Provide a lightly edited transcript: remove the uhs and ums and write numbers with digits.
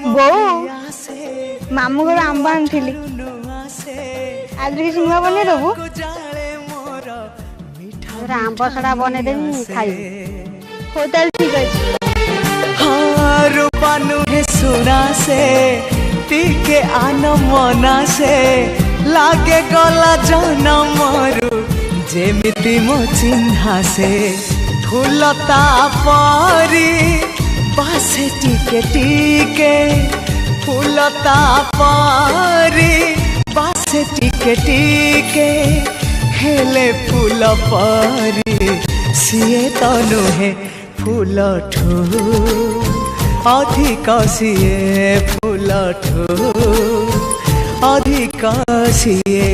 बो मामू घर आंब आनी आज किसी नुआ बन दबू आंब सड़ा बने देवी खाई हो ताल ठीक हाँ रूपा नुहे सुना से टीके आन मना से लागे गला जनमरु जेमिति मो चिन्हा से फूलता परी बासे टीके टीके फूलता परी बासे टीके टीके हेले फूल परी सीए तो नुहे फूल ठू अधिक सीए फूल ठू अधिक सीए।